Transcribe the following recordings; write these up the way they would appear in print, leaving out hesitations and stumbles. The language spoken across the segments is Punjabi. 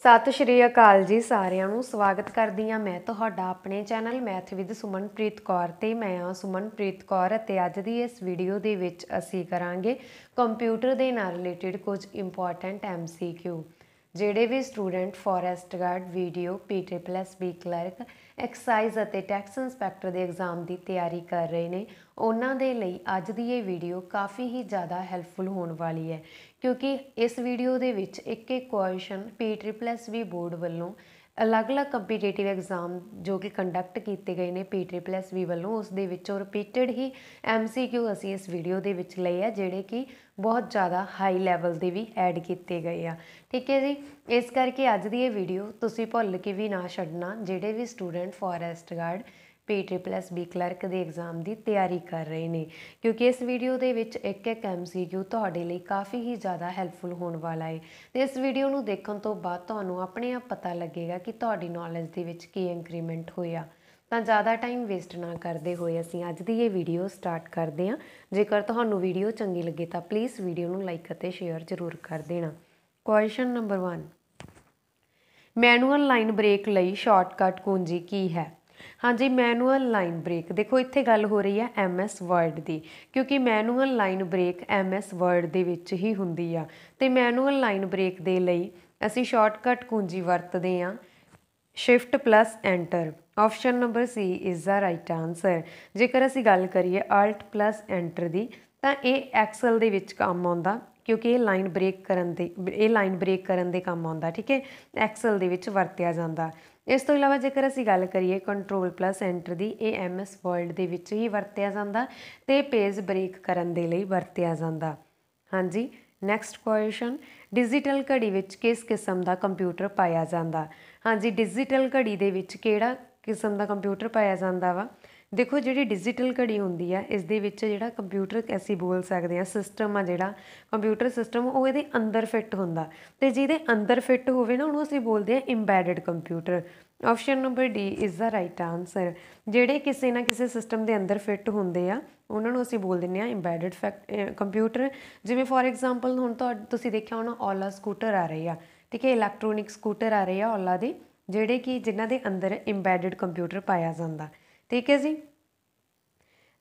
सत श्री अकाल जी सारिਆਂ ਨੂੰ ਸਵਾਗਤ ਕਰਦੀ ਹਾਂ मैं ਤੁਹਾਡਾ ਆਪਣੇ channel math with Sumanpreet Kaur ਤੇ मैं ਹਾਂ ਸੁਮਨਪ੍ਰੀਤ ਕੌਰ ਅਤੇ ਅੱਜ ਦੀ ਇਸ ਵੀਡੀਓ ਦੇ ਵਿੱਚ ਅਸੀਂ ਕਰਾਂਗੇ ਕੰਪਿਊਟਰ ਦੇ ਨਾਲ ਰਿਲੇਟਡ ਕੁਝ ਇੰਪੋਰਟੈਂਟ MCQ ਜਿਹੜੇ ਵੀ student forest guard video PSSB clerk excise ਅਤੇ ਟੈਕਸ ਇੰਸਪੈਕਟਰ ਦੇ ਐਗਜ਼ਾਮ ਦੀ ਤਿਆਰੀ ਕਰ ਰਹੇ ਨੇ ਉਹਨਾਂ ਦੇ ਲਈ ਅੱਜ ਦੀ ਇਹ ਵੀਡੀਓ ਕਾफ़ी ही ज़्यादा ਹੈਲਪਫੁਲ ਹੋਣ ਵਾਲੀ ਹੈ क्योंकि इस वीडियो ਦੇ ਵਿੱਚ ਇੱਕ क्वेश्चन PSSB बोर्ड ਵੱਲੋਂ अलग-अलग ਕੰਪੀਟੀਟਿਵ एग्जाम जो कि कंडक्ट ਕੀਤੇ ਗਏ ਨੇ PSSB ਵੱਲੋਂ ਉਸ ਦੇ ਵਿੱਚੋਂ ਰਿਪੀਟਡ ਹੀ MCQ ਅਸੀਂ ਇਸ ਵੀਡੀਓ ਦੇ ਵਿੱਚ ਲਏ ਆ ਜਿਹੜੇ ਕਿ बहुत ज़्यादा हाई लैवल ਦੇ भी ਐਡ ਕੀਤੇ ਗਏ ਆ ठीक है जी। इस करके ਅੱਜ ਦੀ ਇਹ ਵੀਡੀਓ ਤੁਸੀਂ ਭੁੱਲ ਕੇ ਵੀ ਨਾ ਛੱਡਣਾ ਜਿਹੜੇ ਵੀ student forest guard PSSB clerk ਦੇ एग्जाम ਦੀ ਤਿਆਰੀ ਕਰ ਰਹੇ ਨੇ क्योंकि इस वीडियो ਦੇ ਵਿੱਚ ਇੱਕ MCQ ਤੁਹਾਡੇ ਲਈ ਕਾफ़ੀ ਹੀ ज़्यादा ਹੈਲਪਫੁਲ ਹੋਣ ਵਾਲਾ ਹੈ ਤੇ ਇਸ ਵੀਡੀਓ ਨੂੰ ਦੇਖਣ ਤੋਂ ਬਾਅਦ ਤੁਹਾਨੂੰ ਆਪਣੇ ਆਪ ਪਤਾ ਲੱਗੇਗਾ ਕਿ ਤੁਹਾਡੀ ਨੌਲੇਜ ਦੇ ਵਿੱਚ ਕੀ ਇੰਕਰੀਮੈਂਟ ਹੋਇਆ। ਤਾਂ ज़्यादा टाइम वेस्ट ना करते हुए ਅਸੀਂ ਅੱਜ ਦੀ ਇਹ ਵੀਡੀਓ ਸਟਾਰਟ ਕਰਦੇ ਹਾਂ। ਜੇਕਰ ਤੁਹਾਨੂੰ ਵੀਡੀਓ ਚੰਗੀ ਲੱਗੇ ਤਾਂ ਪਲੀਜ਼ ਵੀਡੀਓ ਨੂੰ ਲਾਈਕ ਅਤੇ ਸ਼ੇਅਰ ਜ਼ਰੂਰ ਕਰ ਦੇਣਾ। Question number 1 manual line break ਲਈ ਸ਼ਾਰਟਕਟ ਕੁੰਜੀ ਕੀ ਹੈ? हाँ जी, मैनुअल लाइन ब्रेक देखो इत्थे गल हो रही है MS वर्ड की क्योंकि manual line break MS word दे विच ही हुंदी आ ते मैनुअल लाइन ब्रेक दे लई असीं शॉर्टकट कुंजी वरतदे आ shift plus enter. Option number C is the right answer. जेकर असीं गल करिए आल्ट प्लस एंटर दी तां इह एक्सल दे विच काम आउंदा क्योंकि ये लाइन ब्रेक करन दे काम आउंदा ठीक है, एक्सल दे विच वरतिया जांदा। इस तो इलावा जेकर असीं गल करिए कंट्रोल प्लस एंटर दी ये MS वर्ड दे विच ही वरतिया जांदा ते पेज ब्रेक करन दे लई वरतिया जांदा। हाँ जी, नैक्सट क्वेश्चन डिजिटल घड़ी विच किस किस्म दा कंप्यूटर पाया जांदा? हाँ जी, डिजिटल घड़ी दे विच किहड़ा किस्म दा कंप्यूटर पाया जांदा वा? देखो जी डिजिटल घड़ी होंदी है इस दे विच जिहड़ा कंप्यूटर असीं बोल सकते हैं सिस्टम आ जिहड़ा कंप्यूटर सिस्टम वो इहदे अंदर फिट हुंदा ते जिहदे अंदर फिट होवे ना उहनूं असीं बोलदे हैं embedded computer. Option number D is the right answer. जिहड़े किसी ना किसी सिस्टम के अंदर फिट होंदे आ उन्हां नूं असीं बोल दिंदे आ इंबैडेड कंप्यूटर। जिवें फॉर एग्जाम्पल हुण तुसीं देखिआ होणा ओला स्कूटर आ रही आ ठीक है, इलैक्ट्रोनिक स्कूटर आ रहे आ ओला दे जिहड़े कि जिन्हां दे अंदर इंबैडेड कंप्यूटर पाया जांदा ठीक है जी।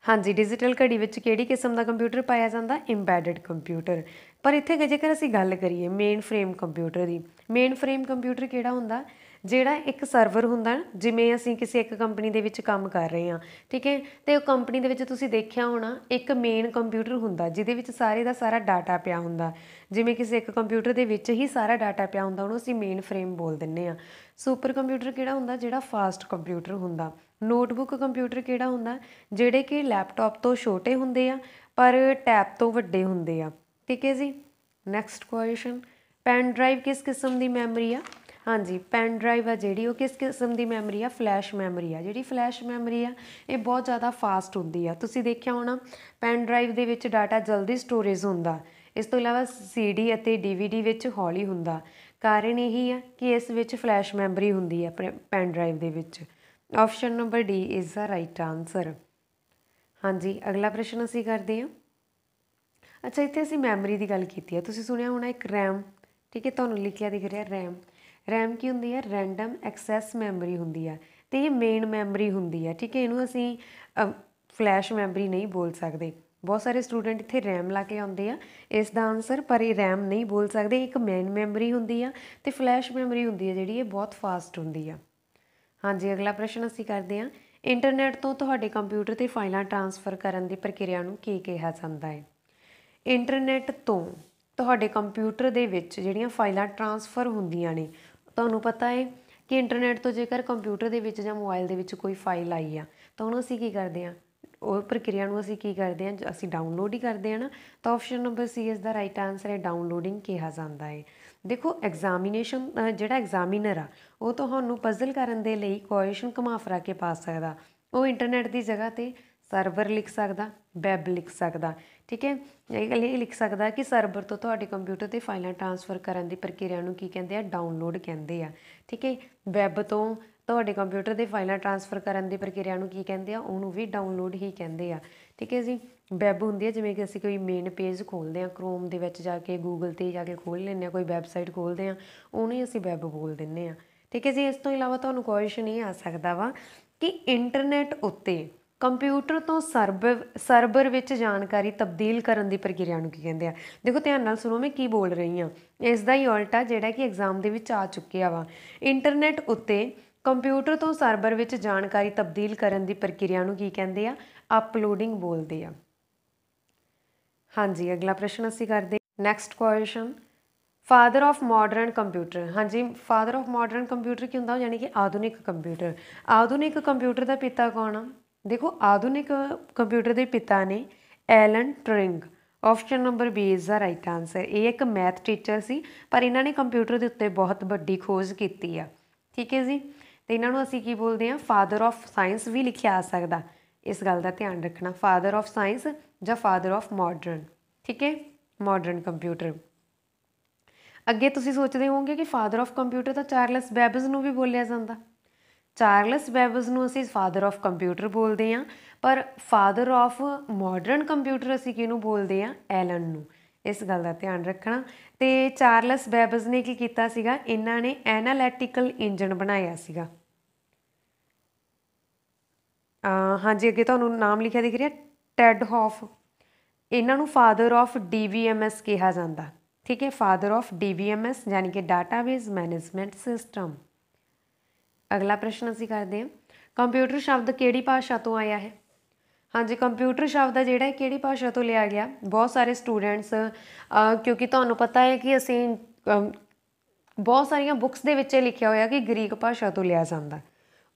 हाँ जी, डिजिटल घड़ी विच किहड़ी किस्म का कंप्यूटर पाया जाता? इंबैडेड कंप्यूटर। पर इत्थे जेकर असीं गल करिए मेन फ्रेम कंप्यूटर की, मेन फ्रेम कंप्यूटर किहड़ा हुंदा? जिहड़ा एक सर्वर हुंदा जिवें असीं किसी एक कंपनी दे विच काम कर रहे हाँ ठीक है, तो कंपनी दे विच तुसीं देखिआ होणा एक मेन कंप्यूटर हुंदा जिहदे विच सारे दा सारा डाटा पिया हुंदा। जिवें किसी एक कंप्यूटर दे विच ही सारा डाटा पिया हुंदा उहनूं असीं मेन फ्रेम बोल दिंदे आ। सुपर कंप्यूटर किहड़ा हुंदा? जिहड़ा फास्ट कंप्यूटर हुंदा। नोटबुक कंप्यूटर किहड़ा हुंदा? जिहड़े कि लैपटॉप तो छोटे हुंदे आ पर टैब तो वड्डे हुंदे आ ठीक है जी। नैक्सट क्वेश्चन पैन ड्राइव किस किस्म की मैमरी आ? हाँ जी, पैन ड्राइव आ जिहड़ी वो किस किस्म की मैमरी आ? फ्लैश मैमरी आ। जिहड़ी फ्लैश मैमरी आ ये बहुत ज़्यादा फास्ट हुंदी आ। तुसीं देखिआ होणा पैन ड्राइव दे विच डाटा जल्दी स्टोरेज हुंदा। इस तो इलावा CD ਅਤੇ DVD विच हौली हुंदा। कारण यही है कि इस विच फ्लैश मैमरी हुंदी है pan drive they which. Option number D is the right answer. हाँ जी, अगला प्रश्न असीं करते हैं। अच्छा इत्थे असीं मैमरी की गल कीती है, तुसीं सुनिया होना एक रैम ठीक है, तुहानूं लिखिया दिख रहा रैम। रैम की हुंदी है? रैंडम एक्सैस मैमरी हुंदी है ते ये मेन मैमरी हुंदी है ठीक है, इहनूं असीं फ्लैश मैमरी नहीं बोल सकते। बहुत सारे स्टूडेंट इत्थे रैम ला के आउंदे आ इसदा आंसर, पर ये रैम नहीं बोल सकते। एक मेन मैमरी हुंदी आ ते फ्लैश मैमरी हुंदी है जिहड़ी ये बहुत फास्ट हुंदी आ। हाँ जी, अगला प्रश्न असीं करते हैं इंटरनैट तो तुहाडे कंप्यूटर ते फाइलां ट्रांसफर करन दी प्रक्रिया नूं की कहा जांदा है? इंटरनैट तो तुहाडे कंप्यूटर दे विच जिहड़ियां फाइलां ट्रांसफर हुंदियां ने, तुहानूं पता है कि इंटरनैट तो जेकर कंप्यूटर दे विच जां मोबाइल दे विच कोई फाइल आई आ तो उहनूं असीं की करदे आ ਉਹ ਪ੍ਰਕਿਰਿਆ ਨੂੰ ਅਸੀਂ ਕੀ ਕਰਦੇ ਹਾਂ? ਅਸੀਂ ਡਾਊਨਲੋਡ ਹੀ ਕਰਦੇ ਹਾਂ ਨਾ। ਤਾਂ ਆਪਸ਼ਨ ਨੰਬਰ C ਇਸ ਦਾ ਰਾਈਟ ਆਨਸਰ ਹੈ, ਡਾਊਨਲੋਡਿੰਗ ਕਿਹਾ ਜਾਂਦਾ ਹੈ। ਦੇਖੋ ਐਗਜ਼ਾਮੀਨੇਸ਼ਨ ਜਿਹੜਾ ਐਗਜ਼ਾਮੀਨਰ ਆ ਉਹ ਤੁਹਾਨੂੰ ਪਜ਼ਲ ਕਰਨ ਦੇ ਲਈ ਕੁਐਸਚਨ ਘੁਮਾ ਫਿਰਾ ਕੇ ਪਾ ਸਕਦਾ। ਉਹ ਇੰਟਰਨੈਟ ਦੀ ਜਗ੍ਹਾ 'ਤੇ ਸਰਵਰ ਲਿਖ ਸਕਦਾ, ਵੈਬ ਲਿਖ ਸਕਦਾ ਠੀਕ ਹੈ। ਇਹ ਲਿਖ ਸਕਦਾ ਕਿ ਸਰਵਰ ਤੋਂ ਤੁਹਾਡੇ ਕੰਪਿਊਟਰ 'ਤੇ ਫਾਈਲਾਂ ਟਰਾਂਸਫਰ ਕਰਨ ਦੀ ਪ੍ਰਕਿਰਿਆ ਨੂੰ ਕੀ ਕਹਿੰਦੇ ਆ? ਡਾਊਨਲੋਡ ਕਹਿੰਦੇ ਆ ਠੀਕ ਹੈ। ਵੈਬ ਤੋਂ ਤੁਹਾਡੇ ਕੰਪਿਊਟਰ 'ਤੇ ਫਾਈਲਾਂ ਟਰਾਂਸਫਰ ਕਰਨ ਦੀ ਪ੍ਰਕਿਰਿਆ ਨੂੰ ਕੀ ਕਹਿੰਦੇ ਆ? ਉਹਨੂੰ ਵੀ ਡਾਊਨਲੋਡ ਹੀ ਕਹਿੰਦੇ ਆ ਠੀਕ ਹੈ ਜੀ। ਵੈਬ ਹੁੰਦੀ ਹੈ ਜਿਵੇਂ ਕਿ ਅਸੀਂ ਕੋਈ ਮੇਨ ਪੇਜ ਖੋਲ੍ਹਦੇ ਹਾਂ ਕ੍ਰੋਮ ਦੇ ਵਿੱਚ ਜਾ ਕੇ, ਗੂਗਲ 'ਤੇ ਜਾ ਕੇ ਖੋਲ੍ਹ ਲੈਂਦੇ ਹਾਂ, ਕੋਈ ਵੈਬਸਾਈਟ ਖੋਲ੍ਹਦੇ ਹਾਂ, ਉਹਨੂੰ ਹੀ ਅਸੀਂ ਵੈਬ ਬੋਲ ਦਿੰਦੇ ਹਾਂ। ਠੀਕ ਹੈ ਜੀ। ਇਸ ਤੋਂ ਇਲਾਵਾ ਤੁਹਾਨੂੰ ਕੁਐਸਚਨ ਇਹ ਆ ਸਕਦਾ ਵਾ ਕਿ ਇੰਟਰਨੈਟ ਉੱਤੇ ਕੰਪਿਊਟਰ ਤੋਂ ਸਰਵਰ ਵਿੱਚ ਜਾਣਕਾਰੀ ਤਬਦੀਲ ਕਰਨ ਦੀ ਪ੍ਰਕਿਰਿਆ ਨੂੰ ਕੀ ਕਹਿੰਦੇ ਆ। ਦੇਖੋ ਧਿਆਨ ਨਾਲ ਸੁਣੋ, ਮੈਂ ਕੀ ਬੋਲ ਰਹੀ ਹਾਂ। ਇਸ ਦਾ ਹੀ ਉਲਟਾ ਜਿਹੜਾ ਕਿ ਐਗਜ਼ਾਮ ਦੇ ਵਿੱਚ ਆ ਚੁੱਕਿਆ ਵਾ। ਇੰਟਰਨੈਟ ਉੱਤੇ ਕੰਪਿਊਟਰ ਤੋਂ ਸਰਵਰ ਵਿੱਚ ਜਾਣਕਾਰੀ ਤਬਦੀਲ ਕਰਨ ਦੀ ਪ੍ਰਕਿਰਿਆ ਨੂੰ ਕੀ ਕਹਿੰਦੇ ਆ? ਅਪਲੋਡਿੰਗ ਬੋਲਦੇ ਆ। ਹਾਂਜੀ, ਅਗਲਾ ਪ੍ਰਸ਼ਨ ਅਸੀਂ ਕਰਦੇ next question, father of modern computer. ਹਾਂਜੀ, ਫਾਦਰ ਆਫ ਮਾਡਰਨ ਕੰਪਿਊਟਰ ਕੀ ਹੁੰਦਾ? ਯਾਨੀ ਕਿ ਆਧੁਨਿਕ ਕੰਪਿਊਟਰ। ਆਧੁਨਿਕ ਕੰਪਿਊਟਰ ਦਾ ਪਿਤਾ ਕੌਣ ਆ? ਦੇਖੋ ਆਧੁਨਿਕ ਕੰਪਿਊਟਰ ਦੇ ਪਿਤਾ ਨੇ Alan Turing. Option number B is the right answer. ਇਹ ਇੱਕ ਮੈਥ ਟੀਚਰ ਸੀ, ਪਰ ਇਹਨਾਂ ਨੇ ਕੰਪਿਊਟਰ ਦੇ ਉੱਤੇ ਬਹੁਤ ਵੱਡੀ ਖੋਜ ਕੀਤੀ ਆ। ਠੀਕ ਹੈ ਜੀ। ਅਤੇ ਇਹਨਾਂ ਨੂੰ ਅਸੀਂ ਕੀ ਬੋਲਦੇ ਹਾਂ? ਫਾਦਰ ਆਫ ਸਾਇੰਸ ਵੀ ਲਿਖਿਆ ਆ ਸਕਦਾ। ਇਸ ਗੱਲ ਦਾ ਧਿਆਨ ਰੱਖਣਾ, ਫਾਦਰ ਆਫ ਸਾਇੰਸ ਜਾਂ ਫਾਦਰ ਆਫ ਮਾਡਰਨ। ਠੀਕ ਹੈ, ਮਾਡਰਨ ਕੰਪਿਊਟਰ। ਅੱਗੇ ਤੁਸੀਂ ਸੋਚਦੇ ਹੋਵੋਗੇ ਕਿ ਫਾਦਰ ਆਫ ਕੰਪਿਊਟਰ ਤਾਂ ਚਾਰਲਸ ਬੈਬਜ ਨੂੰ ਵੀ ਬੋਲਿਆ ਜਾਂਦਾ। ਚਾਰਲਸ ਬੈਬਜ ਨੂੰ ਅਸੀਂ ਫਾਦਰ ਆਫ ਕੰਪਿਊਟਰ ਬੋਲਦੇ ਹਾਂ, ਪਰ ਫਾਦਰ ਆਫ ਮਾਡਰਨ ਕੰਪਿਊਟਰ ਅਸੀਂ ਕਿਹਨੂੰ ਬੋਲਦੇ ਹਾਂ? ਐਲਨ ਨੂੰ। ਇਸ ਗੱਲ ਦਾ ਧਿਆਨ ਰੱਖਣਾ। ਅਤੇ ਚਾਰਲਸ ਬੈਬਜ ਨੇ ਕੀ ਕੀਤਾ ਸੀਗਾ? ਇਹਨਾਂ ਨੇ ਐਨਾਲੈਟੀਕਲ ਇੰਜਨ ਬਣਾਇਆ ਸੀਗਾ। ਹਾਂਜੀ, ਅੱਗੇ ਤੁਹਾਨੂੰ ਨਾਮ ਲਿਖਿਆ ਦਿਖ ਰਿਹਾ, ਟੈਡ ਹੌਫ। ਇਹਨਾਂ ਨੂੰ ਫਾਦਰ ਆਫ DBMS ਕਿਹਾ ਜਾਂਦਾ। ਠੀਕ ਹੈ, ਫਾਦਰ ਆਫ DBMS ਯਾਨੀ ਕਿ ਡਾਟਾਬੇਸ ਮੈਨੇਜਮੈਂਟ ਸਿਸਟਮ। ਅਗਲਾ ਪ੍ਰਸ਼ਨ ਅਸੀਂ ਕਰਦੇ ਹਾਂ, ਕੰਪਿਊਟਰ ਸ਼ਬਦ ਕਿਹੜੀ ਭਾਸ਼ਾ ਤੋਂ ਆਇਆ ਹੈ? ਹਾਂਜੀ, ਕੰਪਿਊਟਰ ਸ਼ਬਦ ਆ ਜਿਹੜਾ ਕਿਹੜੀ ਭਾਸ਼ਾ ਤੋਂ ਲਿਆ ਗਿਆ? ਬਹੁਤ ਸਾਰੇ ਸਟੂਡੈਂਟਸ, ਕਿਉਂਕਿ ਤੁਹਾਨੂੰ ਪਤਾ ਹੈ ਕਿ ਅਸੀਂ ਬਹੁਤ ਸਾਰੀਆਂ ਬੁੱਕਸ ਦੇ ਵਿੱਚ ਲਿਖਿਆ ਹੋਇਆ ਕਿ ਗ੍ਰੀਕ ਭਾਸ਼ਾ ਤੋਂ ਲਿਆ ਜਾਂਦਾ।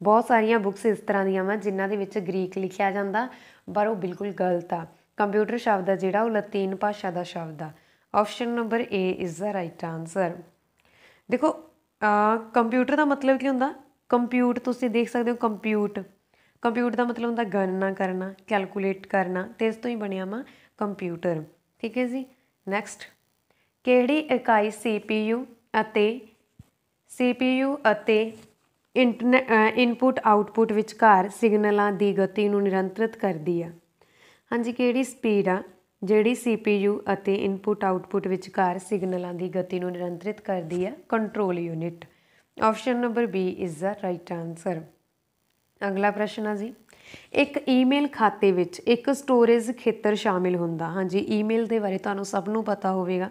ਬਹੁਤ ਸਾਰੀਆਂ ਬੁੱਕਸ ਇਸ ਤਰ੍ਹਾਂ ਦੀਆਂ ਵਾ ਜਿਨ੍ਹਾਂ ਦੇ ਵਿੱਚ ਗ੍ਰੀਕ ਲਿਖਿਆ ਜਾਂਦਾ, ਪਰ ਉਹ ਬਿਲਕੁਲ ਗਲਤ ਆ। ਕੰਪਿਊਟਰ ਸ਼ਬਦ ਆ ਜਿਹੜਾ ਉਹ ਲਤੀਨ ਭਾਸ਼ਾ ਦਾ ਸ਼ਬਦ ਆ। Option number A is the right answer. ਦੇਖੋ ਕੰਪਿਊਟਰ ਦਾ ਮਤਲਬ ਕੀ ਹੁੰਦਾ? ਕੰਪਿਊਟ, ਤੁਸੀਂ ਦੇਖ ਸਕਦੇ ਹੋ ਕੰਪਿਊਟ। ਕੰਪਿਊਟ ਦਾ ਮਤਲਬ ਹੁੰਦਾ ਗਣਨਾ ਕਰਨਾ, ਕੈਲਕੂਲੇਟ ਕਰਨਾ, ਅਤੇ ਇਸ ਤੋਂ ਹੀ ਬਣਿਆ ਵਾ ਕੰਪਿਊਟਰ। ਠੀਕ ਹੈ ਜੀ। ਨੈਕਸਟ, ਕਿਹੜੀ ਇਕਾਈ CPU ਅਤੇ ਇਨਪੁਟ ਆਊਟਪੁੱਟ ਵਿਚਕਾਰ ਸਿਗਨਲਾਂ ਦੀ ਗਤੀ ਨੂੰ ਨਿਯੰਤਰਿਤ ਕਰਦੀ ਆ? ਹਾਂਜੀ, ਕਿਹੜੀ ਸਪੀਡ ਆ ਜਿਹੜੀ CPU ਅਤੇ ਇਨਪੁਟ ਆਊਟਪੁੱਟ ਵਿਚਕਾਰ ਸਿਗਨਲਾਂ ਦੀ ਗਤੀ ਨੂੰ ਨਿਯੰਤਰਿਤ ਕਰਦੀ ਆ? Control unit. Option number B is the right answer. ਅਗਲਾ ਪ੍ਰਸ਼ਨ ਆ ਜੀ, ਇੱਕ ਈਮੇਲ ਖਾਤੇ ਵਿੱਚ ਇੱਕ ਸਟੋਰੇਜ ਖੇਤਰ ਸ਼ਾਮਿਲ ਹੁੰਦਾ। ਹਾਂਜੀ, ਈਮੇਲ ਦੇ ਬਾਰੇ ਤੁਹਾਨੂੰ ਸਭ ਨੂੰ ਪਤਾ ਹੋਵੇਗਾ।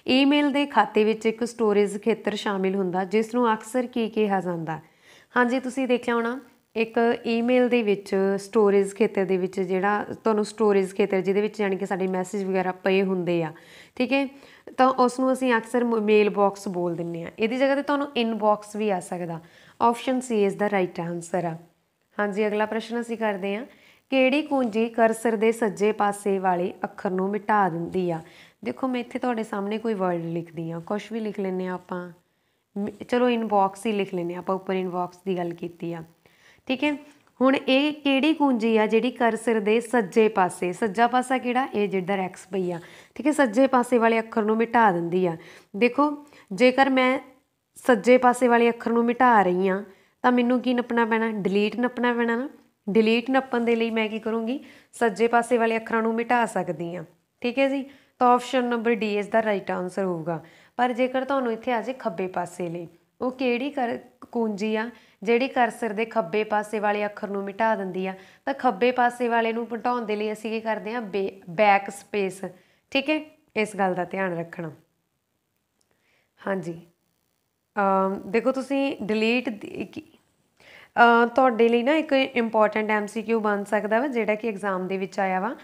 ਈਮੇਲ ਦੇ ਖਾਤੇ ਵਿੱਚ ਇੱਕ ਸਟੋਰੇਜ ਖੇਤਰ ਸ਼ਾਮਿਲ ਹੁੰਦਾ ਜਿਸ ਨੂੰ ਅਕਸਰ ਕੀ ਕਿਹਾ ਜਾਂਦਾ? ਹਾਂਜੀ, ਤੁਸੀਂ ਦੇਖਿਆ ਹੋਣਾ ਇੱਕ ਈਮੇਲ ਦੇ ਵਿੱਚ ਸਟੋਰੇਜ ਖੇਤਰ ਦੇ ਵਿੱਚ ਜਿਹੜਾ ਤੁਹਾਨੂੰ ਸਟੋਰੇਜ ਖੇਤਰ ਜਿਹਦੇ ਵਿੱਚ ਯਾਨੀ ਕਿ ਸਾਡੇ ਮੈਸੇਜ ਵਗੈਰਾ ਪਏ ਹੁੰਦੇ ਆ। ਠੀਕ ਹੈ, ਤਾਂ ਉਸ ਨੂੰ ਅਸੀਂ ਅਕਸਰ ਮੇਲ ਬਾਕਸ ਬੋਲ ਦਿੰਦੇ ਹਾਂ। ਇਹਦੀ ਜਗ੍ਹਾ 'ਤੇ ਤੁਹਾਨੂੰ ਇਨਬਾਕਸ ਵੀ ਆ ਸਕਦਾ। Option C is the right answer ਆ। ਹਾਂਜੀ, ਅਗਲਾ ਪ੍ਰਸ਼ਨ ਅਸੀਂ ਕਰਦੇ ਹਾਂ, ਕਿਹੜੀ ਕੁੰਜੀ ਕਰਸਰ ਦੇ ਸੱਜੇ ਪਾਸੇ ਵਾਲੇ ਅੱਖਰ ਨੂੰ ਮਿਟਾ ਦਿੰਦੀ ਆ? ਦੇਖੋ ਮੈਂ ਇੱਥੇ ਤੁਹਾਡੇ ਸਾਹਮਣੇ ਕੋਈ ਵਰਡ ਲਿਖਦੀ ਹਾਂ, ਕੁਛ ਵੀ ਲਿਖ ਲੈਂਦੇ ਹਾਂ ਆਪਾਂ। ਚਲੋ ਇਨਬਾਕਸ ਹੀ ਲਿਖ ਲੈਂਦੇ ਹਾਂ ਆਪਾਂ, ਉੱਪਰ ਇਨਬਾਕਸ ਦੀ ਗੱਲ ਕੀਤੀ ਆ। ਠੀਕ ਹੈ, ਹੁਣ ਇਹ ਕਿਹੜੀ ਕੁੰਜੀ ਆ ਜਿਹੜੀ ਕਰਸਰ ਦੇ ਸੱਜੇ ਪਾਸੇ, ਸੱਜਾ ਪਾਸਾ ਕਿਹੜਾ? ਇਹ ਜਿੱਧਰ ਐਕਸ ਪਈ ਆ। ਠੀਕ ਹੈ, ਸੱਜੇ ਪਾਸੇ ਵਾਲੇ ਅੱਖਰ ਨੂੰ ਮਿਟਾ ਦਿੰਦੀ ਆ। ਦੇਖੋ ਜੇਕਰ ਮੈਂ ਸੱਜੇ ਪਾਸੇ ਵਾਲੇ ਅੱਖਰ ਨੂੰ ਮਿਟਾ ਰਹੀ ਹਾਂ ਤਾਂ ਮੈਨੂੰ ਕੀ ਨੱਪਣਾ ਪੈਣਾ? ਡਿਲੀਟ ਨੱਪਣਾ ਪੈਣਾ ਨਾ। ਡਿਲੀਟ ਨੱਪਣ ਦੇ ਲਈ ਮੈਂ ਕੀ ਕਰੂੰਗੀ? ਸੱਜੇ ਪਾਸੇ ਵਾਲੇ ਅੱਖਰਾਂ ਨੂੰ ਮਿਟਾ ਸਕਦੀ ਹਾਂ। ਠੀਕ ਹੈ ਜੀ, ਤਾਂ ਆਪਸ਼ਨ ਨੰਬਰ ਡੀ ਇਸ ਦਾ ਰਾਈਟ ਆਨਸਰ ਹੋਊਗਾ। ਪਰ ਜੇਕਰ ਤੁਹਾਨੂੰ ਇੱਥੇ ਆ ਜਾਏ ਖੱਬੇ ਪਾਸੇ ਲਈ, ਉਹ ਕਿਹੜੀ ਕੁੰਜੀ ਆ ਜਿਹੜੀ ਕਰਸਰ ਦੇ ਖੱਬੇ ਪਾਸੇ ਵਾਲੇ ਅੱਖਰ ਨੂੰ ਮਿਟਾ ਦਿੰਦੀ ਆ? ਤਾਂ ਖੱਬੇ ਪਾਸੇ ਵਾਲੇ ਨੂੰ ਮਿਟਾਉਣ ਦੇ ਲਈ ਅਸੀਂ ਕੀ ਕਰਦੇ ਹਾਂ? Back space. ਠੀਕ ਹੈ, ਇਸ ਗੱਲ ਦਾ ਧਿਆਨ ਰੱਖਣਾ। ਹਾਂਜੀ, ਦੇਖੋ ਤੁਸੀਂ ਡਿਲੀਟ ਤੁਹਾਡੇ ਲਈ ਨਾ ਇੱਕ ਇੰਪੋਰਟੈਂਟ MCQ ਬਣ ਸਕਦਾ ਵਾ ਜਿਹੜਾ ਕਿ ਐਗਜ਼ਾਮ ਦੇ ਵਿੱਚ ਆਇਆ ਵਾ।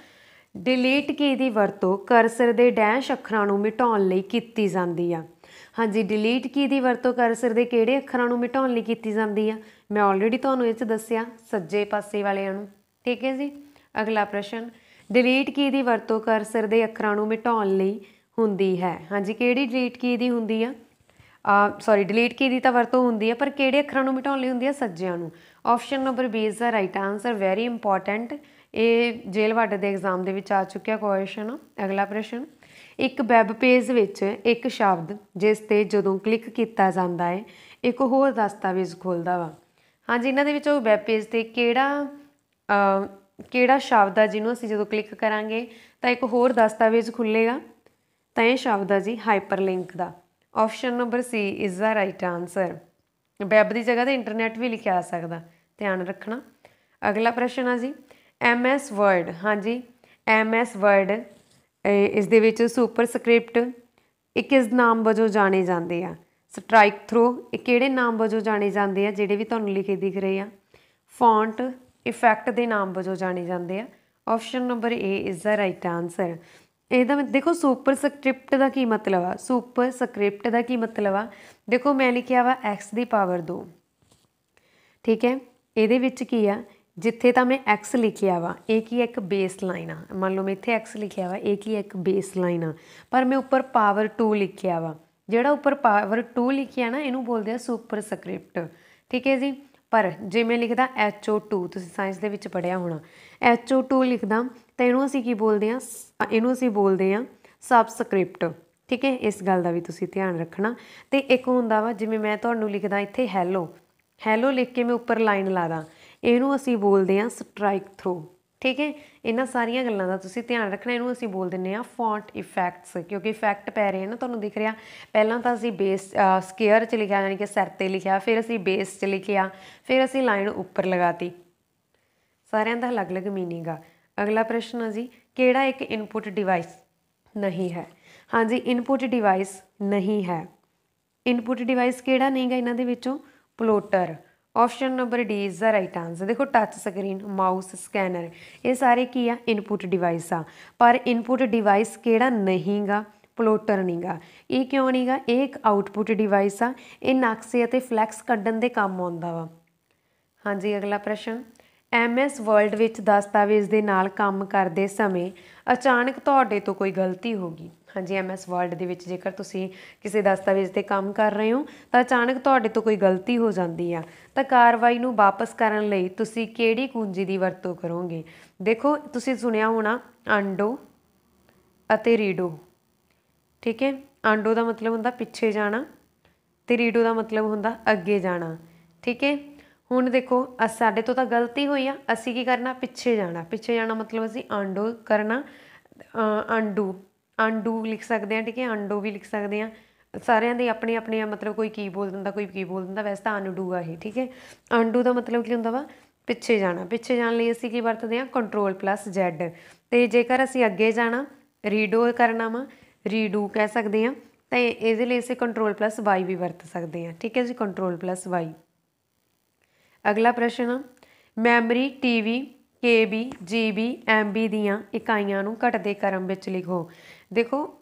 ਡਿਲੀਟ ਕੀ ਦੀ ਵਰਤੋਂ ਕਰਸਰ ਦੇ ਡੈਸ਼ ਅੱਖਰਾਂ ਨੂੰ ਮਿਟਾਉਣ ਲਈ ਕੀਤੀ ਜਾਂਦੀ ਆ? ਹਾਂਜੀ, ਡਿਲੀਟ ਕੀ ਦੀ ਵਰਤੋਂ ਕਰਸਰ ਦੇ ਕਿਹੜੇ ਅੱਖਰਾਂ ਨੂੰ ਮਿਟਾਉਣ ਲਈ ਕੀਤੀ ਜਾਂਦੀ ਆ? ਮੈਂ ਆਲਰੇਡੀ ਤੁਹਾਨੂੰ ਇਹ 'ਚ ਦੱਸਿਆ, ਸੱਜੇ ਪਾਸੇ ਵਾਲਿਆਂ ਨੂੰ। ਠੀਕ ਹੈ ਜੀ। ਅਗਲਾ ਪ੍ਰਸ਼ਨ, ਡਿਲੀਟ ਕੀ ਦੀ ਵਰਤੋਂ ਕਰਸਰ ਦੇ ਅੱਖਰਾਂ ਨੂੰ ਮਿਟਾਉਣ ਲਈ ਹੁੰਦੀ ਹੈ? ਹਾਂਜੀ, ਕਿਹੜੀ ਡਿਲੀਟ ਕੀ ਦੀ ਹੁੰਦੀ ਆ? ਡਿਲੀਟ ਕੀ ਦੀ ਤਾਂ ਵਰਤੋਂ ਹੁੰਦੀ ਹੈ, ਪਰ ਕਿਹੜੇ ਅੱਖਰਾਂ ਨੂੰ ਮਿਟਾਉਣ ਲਈ ਹੁੰਦੀ ਹੈ? ਸੱਜਿਆਂ ਨੂੰ। Option number B is the right answer. Very important, ਇਹ ਜੇਲ੍ਹ ਵਾਰਡ ਦੇ ਐਗਜ਼ਾਮ ਦੇ ਵਿੱਚ ਆ ਚੁੱਕਿਆ ਕੁਐਸਚਨ। ਅਗਲਾ ਪ੍ਰਸ਼ਨ, ਇੱਕ ਵੈਬ ਪੇਜ ਵਿੱਚ ਇੱਕ ਸ਼ਬਦ ਜਿਸ 'ਤੇ ਜਦੋਂ ਕਲਿੱਕ ਕੀਤਾ ਜਾਂਦਾ ਹੈ ਇੱਕ ਹੋਰ ਦਸਤਾਵੇਜ਼ ਖੁੱਲ੍ਹਦਾ ਵਾ। ਹਾਂਜੀ, ਇਹਨਾਂ ਦੇ ਵਿੱਚ ਉਹ ਵੈਬ ਪੇਜ 'ਤੇ ਕਿਹੜਾ ਕਿਹੜਾ ਸ਼ਬਦ ਆ ਜਿਹਨੂੰ ਅਸੀਂ ਜਦੋਂ ਕਲਿੱਕ ਕਰਾਂਗੇ ਤਾਂ ਇੱਕ ਹੋਰ ਦਸਤਾਵੇਜ਼ ਖੁੱਲੇਗਾ, ਤਾਂ ਇਹ ਸ਼ਬਦ ਆ ਜੀ ਹਾਈਪਰਲਿੰਕ ਦਾ। Option number C is the right answer. Web ਦੀ ਜਗ੍ਹਾ 'ਤੇ ਇੰਟਰਨੈਟ ਵੀ ਲਿਖਿਆ ਆ ਸਕਦਾ, ਧਿਆਨ ਰੱਖਣਾ। ਅਗਲਾ ਪ੍ਰਸ਼ਨ ਆ ਜੀ MS ਵਰਡ। ਹਾਂਜੀ, MS ਵਰਡ ਇਸ ਦੇ ਵਿੱਚ ਸੁਪਰ ਸਕ੍ਰਿਪਟ ਇਹ ਕਿਸ ਨਾਮ ਵਜੋਂ ਜਾਣੇ ਜਾਂਦੇ ਆ? ਸਟ੍ਰਾਈਕ ਥਰੋ ਇਹ ਕਿਹੜੇ ਨਾਮ ਵਜੋਂ ਜਾਣੇ ਜਾਂਦੇ ਆ ਜਿਹੜੇ ਵੀ ਤੁਹਾਨੂੰ ਲਿਖੇ ਦਿਖ ਰਹੇ ਆ? ਫੌਂਟ ਇਫੈਕਟ ਦੇ ਨਾਮ ਵਜੋਂ ਜਾਣੇ ਜਾਂਦੇ ਆ। Option number A is the right answer. ਇਹਦਾ ਦੇਖੋ ਸੁਪਰ ਸਕ੍ਰਿਪਟ ਦਾ ਕੀ ਮਤਲਬ ਆ? ਸੁਪਰ ਸਕ੍ਰਿਪਟ ਦਾ ਕੀ ਮਤਲਬ ਆ? ਦੇਖੋ ਮੈਂ ਲਿਖਿਆ ਵਾ x ਦੀ ਪਾਵਰ 2, ਠੀਕ ਹੈ। ਇਹਦੇ ਵਿੱਚ ਕੀ ਆ, ਜਿੱਥੇ ਤਾਂ ਮੈਂ x ਲਿਖਿਆ ਵਾ ਇਹ ਕੀ ਹੈ, ਇੱਕ ਬੇਸ ਲਾਈਨ ਆ। ਮੰਨ ਲਓ ਮੈਂ ਇੱਥੇ x ਲਿਖਿਆ ਵਾ, ਇਹ ਕੀ ਹੈ, ਇੱਕ ਬੇਸ ਲਾਈਨ ਆ, ਪਰ ਮੈਂ ਉੱਪਰ ਪਾਵਰ 2 ਲਿਖਿਆ ਵਾ। ਜਿਹੜਾ ਉੱਪਰ ਪਾਵਰ 2 ਲਿਖਿਆ ਨਾ ਇਹਨੂੰ ਬੋਲਦੇ ਆ ਸੁਪਰ ਸਕ੍ਰਿਪਟ, ਠੀਕ ਹੈ ਜੀ। ਪਰ ਜੇ ਮੈਂ ਲਿਖਦਾ HO2, ਤੁਸੀਂ ਸਾਇੰਸ ਦੇ ਵਿੱਚ ਪੜ੍ਹਿਆ ਹੋਣਾ, HO2 ਲਿਖਦਾ ਤਾਂ ਇਹਨੂੰ ਅਸੀਂ ਕੀ ਬੋਲਦੇ ਹਾਂ? ਇਹਨੂੰ ਅਸੀਂ ਬੋਲਦੇ ਹਾਂ ਸਬਸਕ੍ਰਿਪਟ, ਠੀਕ ਹੈ। ਇਸ ਗੱਲ ਦਾ ਵੀ ਤੁਸੀਂ ਧਿਆਨ ਰੱਖਣਾ। ਅਤੇ ਇੱਕ ਹੁੰਦਾ ਵਾ ਜਿਵੇਂ ਮੈਂ ਤੁਹਾਨੂੰ ਲਿਖਦਾ ਇੱਥੇ ਹੈਲੋ, ਹੈਲੋ ਲਿਖ ਕੇ ਮੈਂ ਉੱਪਰ ਲਾਈਨ ਲਾ ਦਾਂ, ਇਹਨੂੰ ਅਸੀਂ ਬੋਲਦੇ ਹਾਂ ਸਟ੍ਰਾਈਕ ਥਰੂ, ਠੀਕ ਹੈ। ਇਹਨਾਂ ਸਾਰੀਆਂ ਗੱਲਾਂ ਦਾ ਤੁਸੀਂ ਧਿਆਨ ਰੱਖਣਾ। ਇਹਨੂੰ ਅਸੀਂ ਬੋਲ ਦਿੰਦੇ ਹਾਂ ਫੌਂਟ ਇਫੈਕਟਸ, ਕਿਉਂਕਿ ਇਫੈਕਟ ਪੈ ਰਹੇ ਨਾ ਤੁਹਾਨੂੰ ਦਿਖ ਰਿਹਾ। ਪਹਿਲਾਂ ਤਾਂ ਅਸੀਂ ਬੇਸ ਸਕੇਅਰ 'ਚ ਲਿਖਿਆ, ਯਾਨੀ ਕਿ ਸਿਰ 'ਤੇ ਲਿਖਿਆ, ਫਿਰ ਅਸੀਂ ਬੇਸ 'ਚ ਲਿਖਿਆ, ਫਿਰ ਅਸੀਂ ਲਾਈਨ ਉੱਪਰ ਲਗਾਤੀ। ਸਾਰਿਆਂ ਦਾ ਅਲੱਗ-ਅਲੱਗ ਮੀਨਿੰਗ ਆ। ਅਗਲਾ ਪ੍ਰਸ਼ਨ ਆ ਜੀ ਕਿਹੜਾ ਇੱਕ ਇਨਪੁਟ ਡਿਵਾਈਸ ਨਹੀਂ ਹੈ? ਹਾਂਜੀ, ਇਨਪੁਟ ਡਿਵਾਈਸ ਨਹੀਂ ਹੈ। ਇਨਪੁਟ ਡਿਵਾਈਸ ਕਿਹੜਾ ਨਹੀਂ ਗਾ ਇਹਨਾਂ ਦੇ ਵਿੱਚੋਂ? Plotter. Option number D is the right answer. ਦੇਖੋ ਟੱਚ ਸਕਰੀਨ, ਮਾਊਸ, ਸਕੈਨਰ ਇਹ ਸਾਰੇ ਕੀ ਆ? ਇਨਪੁਟ ਡਿਵਾਈਸ ਆ। ਪਰ ਇਨਪੁਟ ਡਿਵਾਈਸ ਕਿਹੜਾ ਨਹੀਂ ਗਾ? ਪਲੋਟਰ ਨਹੀਂ ਗਾ। ਇਹ ਕਿਉਂ ਨਹੀਂ ਗਾ? ਇਹ ਇੱਕ ਆਊਟਪੁੱਟ ਡਿਵਾਈਸ ਆ। ਇਹ ਨਕਸ਼ੇ ਅਤੇ ਫਲੈਕਸ ਕੱਢਣ ਦੇ ਕੰਮ ਆਉਂਦਾ ਵਾ। ਹਾਂਜੀ, ਅਗਲਾ ਪ੍ਰਸ਼ਨ MS ਵਰਡ ਵਿੱਚ ਦਸਤਾਵੇਜ਼ ਦੇ ਨਾਲ ਕੰਮ ਕਰਦੇ ਸਮੇਂ ਅਚਾਨਕ ਤੁਹਾਡੇ ਤੋਂ ਕੋਈ ਗਲਤੀ ਹੋ ਗਈ। ਹਾਂਜੀ, MS ਵਰਡ ਦੇ ਵਿੱਚ ਜੇਕਰ ਤੁਸੀਂ ਕਿਸੇ ਦਸਤਾਵੇਜ਼ 'ਤੇ ਕੰਮ ਕਰ ਰਹੇ ਹੋ ਤਾਂ ਅਚਾਨਕ ਤੁਹਾਡੇ ਤੋਂ ਕੋਈ ਗਲਤੀ ਹੋ ਜਾਂਦੀ ਆ, ਤਾਂ ਕਾਰਵਾਈ ਨੂੰ ਵਾਪਸ ਕਰਨ ਲਈ ਤੁਸੀਂ ਕਿਹੜੀ ਕੁੰਜੀ ਦੀ ਵਰਤੋਂ ਕਰੋਗੇ? ਦੇਖੋ ਤੁਸੀਂ ਸੁਣਿਆ ਹੋਣਾ ਅੰਡੋ ਅਤੇ ਰੀਡੋ, ਠੀਕ ਹੈ। ਅੰਡੋ ਦਾ ਮਤਲਬ ਹੁੰਦਾ ਪਿੱਛੇ ਜਾਣਾ ਅਤੇ ਰੀਡੋ ਦਾ ਮਤਲਬ ਹੁੰਦਾ ਅੱਗੇ ਜਾਣਾ, ਠੀਕ ਹੈ। ਹੁਣ ਦੇਖੋ ਸਾਡੇ ਤੋਂ ਤਾਂ ਗਲਤੀ ਹੋਈ ਆ, ਅਸੀਂ ਕੀ ਕਰਨਾ? ਪਿੱਛੇ ਜਾਣਾ। ਪਿੱਛੇ ਜਾਣਾ ਮਤਲਬ ਅਸੀਂ ਅੰਡੋ ਕਰਨਾ, ਅੰਡੂ ਲਿਖ ਸਕਦੇ ਹਾਂ, ਠੀਕ ਹੈ। ਅੰਡੋ ਵੀ ਲਿਖ ਸਕਦੇ ਹਾਂ। ਸਾਰਿਆਂ ਦੇ ਆਪਣੇ ਆਪਣੇ ਮਤਲਬ ਕੋਈ ਕੀ ਬੋਲ ਦਿੰਦਾ, ਕੋਈ ਕੀ ਬੋਲ ਦਿੰਦਾ, ਵੈਸੇ ਤਾਂ ਅਨਡੂ ਆ ਇਹ, ਠੀਕ ਹੈ। ਅੰਡੂ ਦਾ ਮਤਲਬ ਕੀ ਹੁੰਦਾ ਵਾ? ਪਿੱਛੇ ਜਾਣਾ। ਪਿੱਛੇ ਜਾਣ ਲਈ ਅਸੀਂ ਕੀ ਵਰਤਦੇ ਹਾਂ? Ctrl+Z। ਅਤੇ ਜੇਕਰ ਅਸੀਂ ਅੱਗੇ ਜਾਣਾ, ਰੀਡੋ ਕਰਨਾ ਵਾ, ਰੀਡੂ ਕਹਿ ਸਕਦੇ ਹਾਂ। ਤਾਂ ਇਹਦੇ ਲਈ ਅਸੀਂ Ctrl+Y ਵੀ ਵਰਤ ਸਕਦੇ ਹਾਂ, ਠੀਕ ਹੈ ਜੀ, Ctrl+Y। ਅਗਲਾ ਪ੍ਰਸ਼ਨ ਆ memory, TV, KB, GB, MB ਦੀਆਂ ਇਕਾਈਆਂ ਨੂੰ ਘਟਦੇ ਕ੍ਰਮ ਵਿੱਚ ਲਿਖੋ। ਦੇਖੋ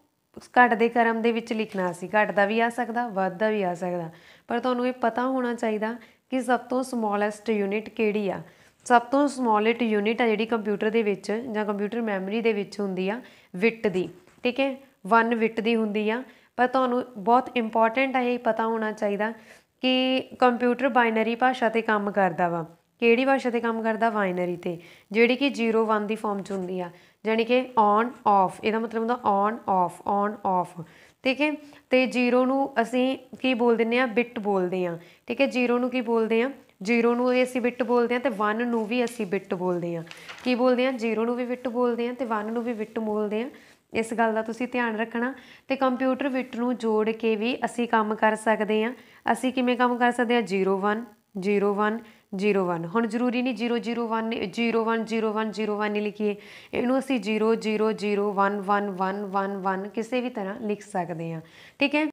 ਘਟਦੇ ਕ੍ਰਮ ਦੇ ਵਿੱਚ ਲਿਖਣਾ ਸੀ, ਘਟਦਾ ਵੀ ਆ ਸਕਦਾ, ਵੱਧਦਾ ਵੀ ਆ ਸਕਦਾ, ਪਰ ਤੁਹਾਨੂੰ ਇਹ ਪਤਾ ਹੋਣਾ ਚਾਹੀਦਾ ਕਿ ਸਭ ਤੋਂ ਸਮੋਲੈਸਟ ਯੂਨਿਟ ਕਿਹੜੀ ਆ। ਸਭ ਤੋਂ ਸਮੋਲੈਸਟ ਯੂਨਿਟ ਆ ਜਿਹੜੀ ਕੰਪਿਊਟਰ ਦੇ ਵਿੱਚ ਜਾਂ ਕੰਪਿਊਟਰ ਮੈਮਰੀ ਦੇ ਵਿੱਚ ਹੁੰਦੀ ਆ ਵਿਟ ਦੀ, ਠੀਕ ਹੈ। 1 ਵਿਟ ਦੀ ਹੁੰਦੀ ਆ। ਪਰ ਤੁਹਾਨੂੰ ਬਹੁਤ ਇੰਪੋਰਟੈਂਟ ਆ ਇਹ ਪਤਾ ਹੋਣਾ ਚਾਹੀਦਾ ਕਿ ਕੰਪਿਊਟਰ ਬਾਈਨਰੀ ਭਾਸ਼ਾ 'ਤੇ ਕੰਮ ਕਰਦਾ ਵਾ। ਕਿਹੜੀ ਭਾਸ਼ਾ 'ਤੇ ਕੰਮ ਕਰਦਾ? ਬਾਈਨਰੀ 'ਤੇ, ਜਿਹੜੀ ਕਿ 0-1 ਦੀ ਫੋਰਮ 'ਚ ਹੁੰਦੀ ਆ, ਜਾਣੀ ਕਿ ਔਨ ਔਫ। ਇਹਦਾ ਮਤਲਬ ਹੁੰਦਾ ਔਨ ਔਫ, ਔਨ ਔਫ, ਠੀਕ ਹੈ। ਅਤੇ 0 ਨੂੰ ਅਸੀਂ ਕੀ ਬੋਲ ਦਿੰਦੇ ਹਾਂ? ਬਿੱਟ ਬੋਲਦੇ ਹਾਂ, ਠੀਕ ਹੈ। 0 ਨੂੰ ਕੀ ਬੋਲਦੇ ਹਾਂ? 0 ਨੂੰ ਅਸੀਂ ਬਿੱਟ ਬੋਲਦੇ ਹਾਂ ਅਤੇ 1 ਨੂੰ ਵੀ ਅਸੀਂ ਬਿੱਟ ਬੋਲਦੇ ਹਾਂ। ਕੀ ਬੋਲਦੇ ਹਾਂ? 0 ਨੂੰ ਵੀ ਬਿੱਟ ਬੋਲਦੇ ਹਾਂ ਅਤੇ 1 ਨੂੰ ਵੀ ਬਿੱਟ ਬੋਲਦੇ ਹਾਂ। ਇਸ ਗੱਲ ਦਾ ਤੁਸੀਂ ਧਿਆਨ ਰੱਖਣਾ। ਅਤੇ ਕੰਪਿਊਟਰ ਬਿੱਟ ਨੂੰ ਜੋੜ ਕੇ ਵੀ ਅਸੀਂ ਕੰਮ ਕਰ ਸਕਦੇ ਹਾਂ। ਅਸੀਂ ਕਿਵੇਂ ਕੰਮ ਕਰ ਸਕਦੇ ਹਾਂ? 0-1 0-1 0-1। ਹੁਣ ਜ਼ਰੂਰੀ ਨਹੀਂ 0-0-1 0-1 0-1 0-1 ਹੀ ਲਿਖੀਏ, ਇਹਨੂੰ ਅਸੀਂ 0-0-0-1-1-1-1-1 ਕਿਸੇ ਵੀ ਤਰ੍ਹਾਂ ਲਿਖ ਸਕਦੇ ਹਾਂ, ਠੀਕ ਹੈ।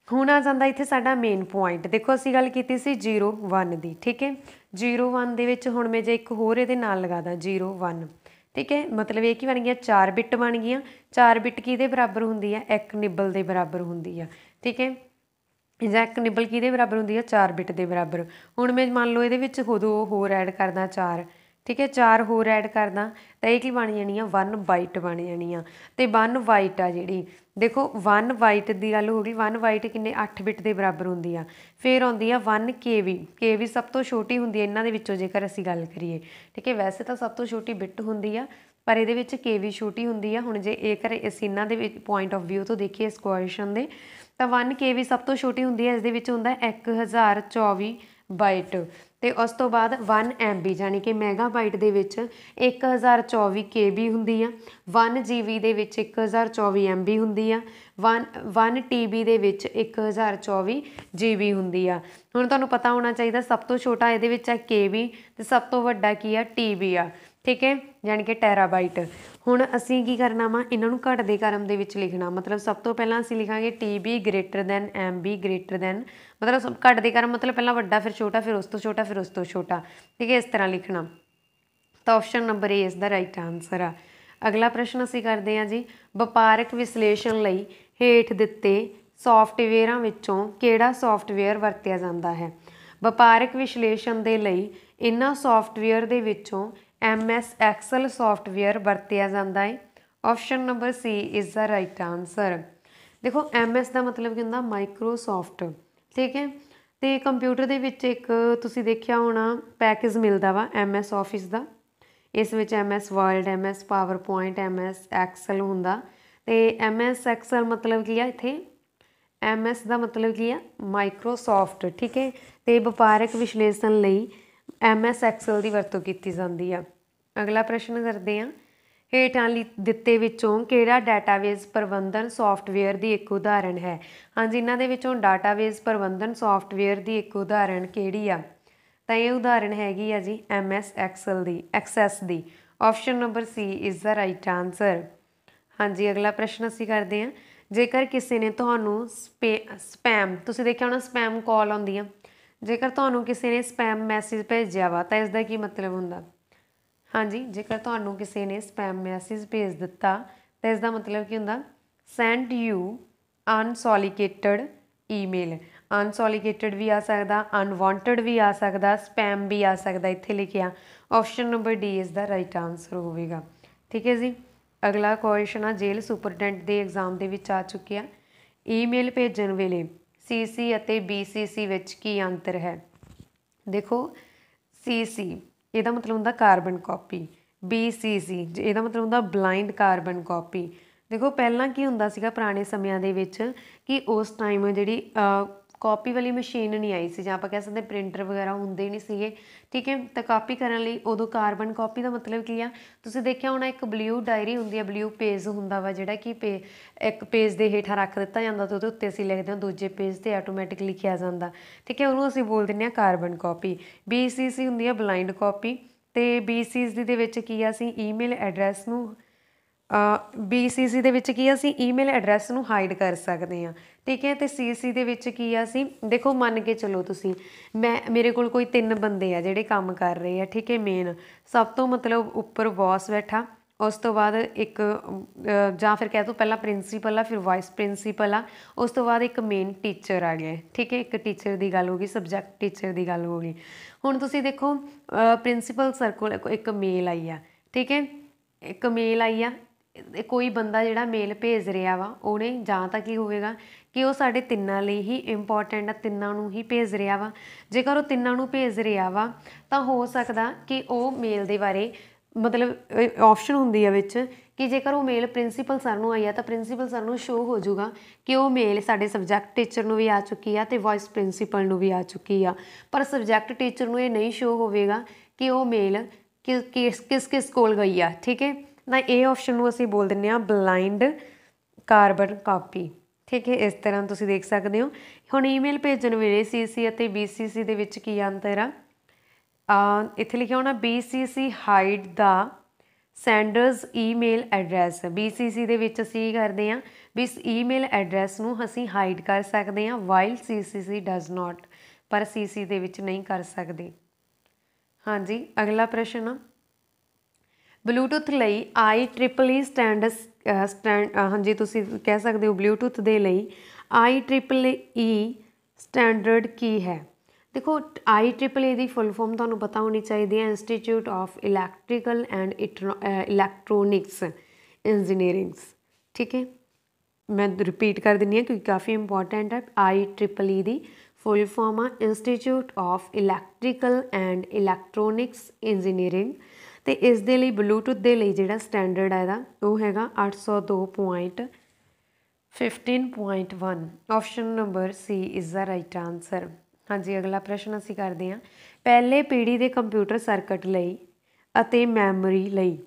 ਹੁਣ ਆ ਜਾਂਦਾ ਇੱਥੇ ਸਾਡਾ ਮੇਨ ਪੁਆਇੰਟ। ਦੇਖੋ ਅਸੀਂ ਗੱਲ ਕੀਤੀ ਸੀ 0-1 ਦੀ, ਠੀਕ ਹੈ। 0-1 ਦੇ ਵਿੱਚ ਹੁਣ ਮੈਂ ਜੇ ਇੱਕ ਹੋਰ ਇਹਦੇ ਨਾਲ ਲਗਾ ਦਾਂ 0-1, ਠੀਕ ਹੈ। ਮਤਲਬ ਇਹ ਕੀ ਬਣ ਗਿਆ? 4 ਬਿੱਟ ਬਣ ਗਈਆਂ। 4 ਬਿੱਟ ਕਿਹਦੇ ਬਰਾਬਰ ਹੁੰਦੀ ਆ? 1 ਨਿਬਲ ਦੇ ਬਰਾਬਰ ਹੁੰਦੀ ਆ, ਠੀਕ ਹੈ। ਜਾਂ 1 ਨਿਬਲ ਕਿਹਦੇ ਬਰਾਬਰ ਹੁੰਦੀ ਆ? 4 ਬਿੱਟ ਦੇ ਬਰਾਬਰ। ਹੁਣ ਮੈਂ ਮੰਨ ਲਓ ਇਹਦੇ ਵਿੱਚ ਹੋਰ ਐਡ ਕਰਦਾ 4, ਠੀਕ ਹੈ। 4 ਹੋਰ ਐਡ ਕਰਦਾ ਤਾਂ ਇਹ ਕੀ ਬਣ ਜਾਣੀ ਆ? 1 ਬਾਈਟ ਬਣ ਜਾਣੀ ਆ। ਅਤੇ 1 ਬਾਈਟ ਆ ਜਿਹੜੀ, ਦੇਖੋ 1 ਬਾਈਟ ਦੀ ਗੱਲ ਹੋ ਗਈ। 1 ਬਾਈਟ ਕਿੰਨੇ? 8 ਬਿੱਟ ਦੇ ਬਰਾਬਰ ਹੁੰਦੀ ਆ। ਫਿਰ ਆਉਂਦੀ ਆ 1 KB। KB ਸਭ ਤੋਂ ਛੋਟੀ ਹੁੰਦੀ ਹੈ ਇਹਨਾਂ ਦੇ ਵਿੱਚੋਂ ਜੇਕਰ ਅਸੀਂ ਗੱਲ ਕਰੀਏ, ਠੀਕ ਹੈ। ਵੈਸੇ ਤਾਂ ਸਭ ਤੋਂ ਛੋਟੀ ਬਿੱਟ ਹੁੰਦੀ ਆ, ਪਰ ਇਹਦੇ ਵਿੱਚ KB ਛੋਟੀ ਹੁੰਦੀ ਆ। ਹੁਣ ਜੇ ਜੇਕਰ ਅਸੀਂ ਇਹਨਾਂ ਦੇ ਵਿੱਚ ਪੁਆਇੰਟ ਆਫ ਵਿਊ ਤੋਂ ਦੇਖੀਏ ਇਸ ਕੁਐਸਚਨ ਦੇ, ਤਾਂ 1 KB ਸਭ ਤੋਂ ਛੋਟੀ ਹੁੰਦੀ ਹੈ। ਇਸ ਦੇ ਵਿੱਚ ਹੁੰਦਾ 1024 ਬਾਈਟ। ਤੇ ਉਸ ਤੋਂ ਬਾਅਦ 1 MB ਜਾਣੀ ਕਿ ਮੈਗਾਬਾਈਟ ਦੇ ਵਿੱਚ 1024 KB ਹੁੰਦੀ ਆ। 1 GB ਦੇ ਵਿੱਚ 1024 MB ਹੁੰਦੀ ਆ। 1 TB ਦੇ ਵਿੱਚ 1024 GB ਹੁੰਦੀ ਆ। ਹੁਣ ਤੁਹਾਨੂੰ ਪਤਾ ਹੋਣਾ ਚਾਹੀਦਾ ਸਭ ਤੋਂ ਛੋਟਾ ਇਹਦੇ ਵਿੱਚ ਹੈ KB ਤੇ ਸਭ ਤੋਂ ਵੱਡਾ ਕੀ ਆ TB ਆ, ਠੀਕ ਹੈ, ਜਾਣੀ ਕਿ ਟੈਰਾਬਾਈਟ। ਹੁਣ ਅਸੀਂ ਕੀ ਕਰਨਾ ਵਾ, ਇਹਨਾਂ ਨੂੰ ਘਟਦੇ ਕ੍ਰਮ ਦੇ ਵਿੱਚ ਲਿਖਣਾ। ਮਤਲਬ ਸਭ ਤੋਂ ਪਹਿਲਾਂ ਅਸੀਂ ਲਿਖਾਂਗੇ TB greater then MB greater then, ਮਤਲਬ ਘਟਦੇ ਕ੍ਰਮ ਮਤਲਬ ਪਹਿਲਾਂ ਵੱਡਾ ਫਿਰ ਛੋਟਾ ਫਿਰ ਉਸ ਤੋਂ ਛੋਟਾ ਫਿਰ ਉਸ ਤੋਂ ਛੋਟਾ, ਠੀਕ ਹੈ, ਇਸ ਤਰ੍ਹਾਂ ਲਿਖਣਾ। ਤਾਂ ਆਪਸ਼ਨ ਨੰਬਰ A ਇਸ ਦਾ ਰਾਈਟ ਆਨਸਰ ਆ। ਅਗਲਾ ਪ੍ਰਸ਼ਨ ਅਸੀਂ ਕਰਦੇ ਹਾਂ ਜੀ, ਵਪਾਰਕ ਵਿਸ਼ਲੇਸ਼ਣ ਲਈ ਹੇਠ ਦਿੱਤੇ ਸੌਫਟਵੇਅਰਾਂ ਵਿੱਚੋਂ ਕਿਹੜਾ ਸੌਫਟਵੇਅਰ ਵਰਤਿਆ ਜਾਂਦਾ ਹੈ। ਵਪਾਰਕ ਵਿਸ਼ਲੇਸ਼ਣ ਦੇ ਲਈ ਇਹਨਾਂ ਸੌਫਟਵੇਅਰ ਦੇ ਵਿੱਚੋਂ MS Excel ਸੌਫਟਵੇਅਰ ਵਰਤਿਆ ਜਾਂਦਾ ਹੈ। Option number C is the right answer. ਦੇਖੋ MS ਦਾ ਮਤਲਬ ਕੀ ਹੁੰਦਾ, ਮਾਈਕਰੋਸੌਫਟ, ਠੀਕ ਹੈ। ਤੇ ਕੰਪਿਊਟਰ ਦੇ ਵਿੱਚ ਇੱਕ ਤੁਸੀਂ ਦੇਖਿਆ ਹੋਣਾ ਪੈਕੇਜ ਮਿਲਦਾ ਵਾ MS ਆਫਿਸ ਦਾ। ਇਸ ਵਿੱਚ MS word, MS PowerPoint, MS Excel ਹੁੰਦਾ। ਤੇ MS Excel ਮਤਲਬ ਕੀ ਆ, ਇੱਥੇ MS ਦਾ ਮਤਲਬ ਕੀ ਆ, ਮਾਈਕਰੋਸੌਫਟ, ਠੀਕ ਹੈ। ਤੇ ਵਪਾਰਕ ਵਿਸ਼ਲੇਸ਼ਣ ਲਈ MS Excel ਦੀ ਵਰਤੋਂ ਕੀਤੀ ਜਾਂਦੀ ਆ। ਅਗਲਾ ਪ੍ਰਸ਼ਨ ਕਰਦੇ ਹਾਂ, ਹੇਠਾਂ ਦਿੱਤੇ ਵਿੱਚੋਂ ਕਿਹੜਾ ਡਾਟਾਬੇਸ ਪ੍ਰਬੰਧਨ ਸੌਫਟਵੇਅਰ ਦੀ ਇੱਕ ਉਦਾਹਰਣ ਹੈ। ਹਾਂਜੀ, ਇਹਨਾਂ ਦੇ ਵਿੱਚੋਂ ਡਾਟਾਬੇਸ ਪ੍ਰਬੰਧਨ ਸੌਫਟਵੇਅਰ ਦੀ ਇੱਕ ਉਦਾਹਰਣ ਕਿਹੜੀ ਆ। ਤਾਂ ਇਹ ਉਦਾਹਰਣ ਹੈਗੀ ਆ ਜੀ MS Excel the, access the. Option number C is the right answer. ਹਾਂਜੀ, ਅਗਲਾ ਪ੍ਰਸ਼ਨ ਅਸੀਂ ਕਰਦੇ ਹਾਂ, ਜੇਕਰ ਕਿਸੇ ਨੇ ਤੁਹਾਨੂੰ ਸਪੈਮ, ਤੁਸੀਂ ਦੇਖਿਆ ਹੋਣਾ ਸਪੈਮ ਕਾਲ ਆਉਂਦੀ ਆ, ਜੇਕਰ ਤੁਹਾਨੂੰ ਕਿਸੇ ਨੇ ਸਪੈਮ ਮੈਸੇਜ ਭੇਜਿਆ ਵਾ ਤਾਂ ਇਸਦਾ ਕੀ ਮਤਲਬ ਹੁੰਦਾ। ਹਾਂਜੀ, ਜੇਕਰ ਤੁਹਾਨੂੰ ਕਿਸੇ ਨੇ ਸਪੈਮ ਮੈਸੇਜ ਭੇਜ ਦਿੱਤਾ ਤਾਂ ਇਸਦਾ ਮਤਲਬ ਕੀ ਹੁੰਦਾ, ਸੈਂਡ ਯੂ ਅਨਸੋਲੀਕੇਟਡ ਈਮੇਲ। ਅਨਸੋਲੀਕੇਟਡ ਵੀ ਆ ਸਕਦਾ, ਅਨਵਾਂਟਡ ਵੀ ਆ ਸਕਦਾ, ਸਪੈਮ ਵੀ ਆ ਸਕਦਾ, ਇੱਥੇ ਲਿਖਿਆ। ਆਪਸ਼ਨ ਨੰਬਰ D ਇਸ ਦਾ ਰਾਈਟ ਆਨਸਰ ਹੋਵੇਗਾ, ਠੀਕ ਹੈ ਜੀ। ਅਗਲਾ ਕੁਐਸਚਨ ਆ, ਜੇਲ੍ਹ ਸੁਪਰਡੈਂਟ ਦੇ ਐਗਜ਼ਾਮ ਦੇ ਵਿੱਚ ਆ ਚੁੱਕਿਆ। ਈਮੇਲ ਭੇਜਣ ਵੇਲੇ CC ਅਤੇ BCC ਵਿੱਚ ਕੀ ਅੰਤਰ ਹੈ। ਦੇਖੋ CC ਇਹਦਾ ਮਤਲਬ ਹੁੰਦਾ ਕਾਰਬਨ ਕਾਪੀ, BCC ਇਹਦਾ ਮਤਲਬ ਹੁੰਦਾ ਬਲਾਈਂਡ ਕਾਰਬਨ ਕਾਪੀ। ਦੇਖੋ ਪਹਿਲਾਂ ਕੀ ਹੁੰਦਾ ਸੀਗਾ ਪੁਰਾਣੇ ਸਮਿਆਂ ਦੇ ਵਿੱਚ ਕਿ ਉਸ ਟਾਈਮ ਜਿਹੜੀ ਕਾਪੀ ਵਾਲੀ ਮਸ਼ੀਨ ਨਹੀਂ ਆਈ ਸੀ, ਜਾਂ ਆਪਾਂ ਕਹਿ ਸਕਦੇ ਪ੍ਰਿੰਟਰ ਵਗੈਰਾ ਹੁੰਦੇ ਨਹੀਂ ਸੀਗੇ, ਠੀਕ ਹੈ। ਤਾਂ ਕਾਪੀ ਕਰਨ ਲਈ ਉਦੋਂ ਕਾਰਬਨ ਕਾਪੀ ਦਾ ਮਤਲਬ ਕੀ ਆ, ਤੁਸੀਂ ਦੇਖਿਆ ਹੋਣਾ ਇੱਕ ਬਲਿਊ ਡਾਇਰੀ ਹੁੰਦੀ ਆ, ਬਲਿਊ ਪੇਜ ਹੁੰਦਾ ਵਾ ਜਿਹੜਾ ਕਿ ਇੱਕ ਪੇਜ ਦੇ ਹੇਠਾਂ ਰੱਖ ਦਿੱਤਾ ਜਾਂਦਾ ਤੇ ਉਹਦੇ ਉੱਤੇ ਅਸੀਂ ਲਿਖਦੇ ਹਾਂ, ਦੂਜੇ ਪੇਜ 'ਤੇ ਆਟੋਮੈਟਿਕ ਲਿਖਿਆ ਜਾਂਦਾ, ਠੀਕ ਹੈ, ਉਹਨੂੰ ਅਸੀਂ ਬੋਲ ਦਿੰਦੇ ਹਾਂ ਕਾਰਬਨ ਕਾਪੀ। BCC ਹੁੰਦੀ ਆ ਬਲਾਈਂਡ ਕਾਪੀ। ਤੇ BCC ਦੇ ਵਿੱਚ ਕੀ ਆ, ਅਸੀਂ ਈਮੇਲ ਐਡਰੈਸ ਨੂੰ BCC ਦੇ ਵਿੱਚ ਕੀ ਅਸੀਂ ਈਮੇਲ ਐਡਰੈਸ ਨੂੰ ਹਾਈਡ ਕਰ ਸਕਦੇ ਹਾਂ, ਠੀਕ ਹੈ। ਤੇ CC ਦੇ ਵਿੱਚ ਕੀ ਆ, ਅਸੀਂ ਦੇਖੋ ਮੰਨ ਕੇ ਚਲੋ ਤੁਸੀਂ, ਮੇਰੇ ਕੋਲ ਕੋਈ 3 ਬੰਦੇ ਆ ਜਿਹੜੇ ਕੰਮ ਕਰ ਰਹੇ ਆ, ਠੀਕ ਹੈ। ਮੇਨ ਸਭ ਤੋਂ ਮਤਲਬ ਉੱਪਰ ਬੌਸ ਬੈਠਾ, ਉਸ ਤੋਂ ਬਾਅਦ ਇੱਕ ਜਾਂ ਫਿਰ ਕਹਿ ਦੋ ਪਹਿਲਾਂ ਪ੍ਰਿੰਸੀਪਲ ਆ, ਫਿਰ ਵਾਈਸ ਪ੍ਰਿੰਸੀਪਲ ਆ, ਉਸ ਤੋਂ ਬਾਅਦ ਇੱਕ ਮੇਨ ਟੀਚਰ ਆ ਗਿਆ, ਠੀਕ ਹੈ। ਇੱਕ ਟੀਚਰ ਦੀ ਗੱਲ ਹੋ ਗਈ, ਸਬਜੈਕਟ ਟੀਚਰ ਦੀ ਗੱਲ ਹੋ ਗਈ। ਹੁਣ ਤੁਸੀਂ ਦੇਖੋ ਪ੍ਰਿੰਸੀਪਲ ਸਰ ਕੋਲ ਇੱਕ ਮੇਲ ਆਈ ਆ, ਠੀਕ ਹੈ, ਇੱਕ ਮੇਲ ਆਈ ਆ। ਕੋਈ ਬੰਦਾ ਜਿਹੜਾ ਮੇਲ ਭੇਜ ਰਿਹਾ ਵਾ ਉਹਨੇ ਜਾਂ ਤਾਂ ਕੀ ਹੋਵੇਗਾ ਕਿ ਉਹ ਸਾਡੇ ਤਿੰਨਾਂ ਲਈ ਹੀ ਇੰਪੋਰਟੈਂਟ ਆ, ਤਿੰਨਾਂ ਨੂੰ ਹੀ ਭੇਜ ਰਿਹਾ ਵਾ। ਜੇਕਰ ਉਹ ਤਿੰਨਾਂ ਨੂੰ ਭੇਜ ਰਿਹਾ ਵਾ ਤਾਂ ਹੋ ਸਕਦਾ ਕਿ ਉਹ ਮੇਲ ਦੇ ਬਾਰੇ ਮਤਲਬ ਆਪਸ਼ਨ ਹੁੰਦੀ ਆ ਵਿੱਚ ਕਿ ਜੇਕਰ ਉਹ ਮੇਲ ਪ੍ਰਿੰਸੀਪਲ ਸਰ ਨੂੰ ਆਈ ਆ ਤਾਂ ਪ੍ਰਿੰਸੀਪਲ ਸਰ ਨੂੰ ਸ਼ੋ ਹੋ ਜਾਊਗਾ ਕਿ ਉਹ ਮੇਲ ਸਾਡੇ ਸਬਜੈਕਟ ਟੀਚਰ ਨੂੰ ਵੀ ਆ ਚੁੱਕੀ ਆ ਅਤੇ ਵਾਈਸ ਪ੍ਰਿੰਸੀਪਲ ਨੂੰ ਵੀ ਆ ਚੁੱਕੀ ਆ। ਪਰ ਸਬਜੈਕਟ ਟੀਚਰ ਨੂੰ ਇਹ ਨਹੀਂ ਸ਼ੋ ਹੋਵੇਗਾ ਕਿ ਉਹ ਮੇਲ ਕਿਸ ਕੋਲ ਗਈ ਆ, ਠੀਕ ਹੈ। ਤਾਂ ਇਹ ਆਪਸ਼ਨ ਨੂੰ ਅਸੀਂ ਬੋਲ ਦਿੰਦੇ ਹਾਂ ਬਲਾਈਂਡ ਕਾਰਬਨ ਕਾਪੀ, ਠੀਕ ਹੈ। ਇਸ ਤਰ੍ਹਾਂ ਤੁਸੀਂ ਦੇਖ ਸਕਦੇ ਹੋ। ਹੁਣ ਈਮੇਲ ਭੇਜਣ ਵੇਲੇ CC ਅਤੇ BCC ਦੇ ਵਿੱਚ ਕੀ ਅੰਤਰ ਆ, ਇੱਥੇ ਲਿਖਿਆ ਹੋਣਾ BCC ਹਾਈਡ ਦਾ ਸੈਂਡਰਸ ਈਮੇਲ ਐਡਰੈਸ। BCC ਦੇ ਵਿੱਚ ਅਸੀਂ ਕੀ ਕਰਦੇ ਹਾਂ ਵੀ ਇਸ ਈਮੇਲ ਐਡਰੈਸ ਨੂੰ ਅਸੀਂ ਹਾਈਡ ਕਰ ਸਕਦੇ ਹਾਂ, ਵਾਈਲ CC ਡਜ਼ ਨੋਟ, ਪਰ CC ਦੇ ਵਿੱਚ ਨਹੀਂ ਕਰ ਸਕਦੇ। ਹਾਂਜੀ, ਅਗਲਾ ਪ੍ਰਸ਼ਨ ਆ, ਬਲੂਟੁੱਥ ਲਈ IEEE ਹਾਂਜੀ ਤੁਸੀਂ ਕਹਿ ਸਕਦੇ ਹੋ ਬਲੂਟੁੱਥ ਦੇ ਲਈ IEEE ਸਟੈਂਡਰਡ ਕੀ ਹੈ। ਦੇਖੋ IEEE ਦੀ ਫੁੱਲ ਫੋਰਮ ਤੁਹਾਨੂੰ ਪਤਾ ਹੋਣੀ ਚਾਹੀਦੀ ਹੈ, institute of electrical and electronics engineerings, ਠੀਕ ਹੈ। ਮੈਂ ਰਿਪੀਟ ਕਰ ਦਿੰਦੀ ਹਾਂ ਕਿਉਂਕਿ ਕਾਫੀ ਇੰਪੋਰਟੈਂਟ ਹੈ। IEEE ਦੀ ਫੁੱਲ ਫੋਰਮ ਆ institute of electrical and electronics engineering. ਅਤੇ ਇਸ ਦੇ ਲਈ ਬਲੂਟੁੱਥ ਦੇ ਲਈ ਜਿਹੜਾ ਸਟੈਂਡਰਡ ਹੈ ਇਹਦਾ ਉਹ ਹੈਗਾ 802.15.1। Option number C is the right answer. हाँ जी, अगला प्रश्न असीं करते हैं, पहले पीढ़ी के कंप्यूटर सर्किट लई ਅਤੇ ਮੈਮਰੀ ਲਈ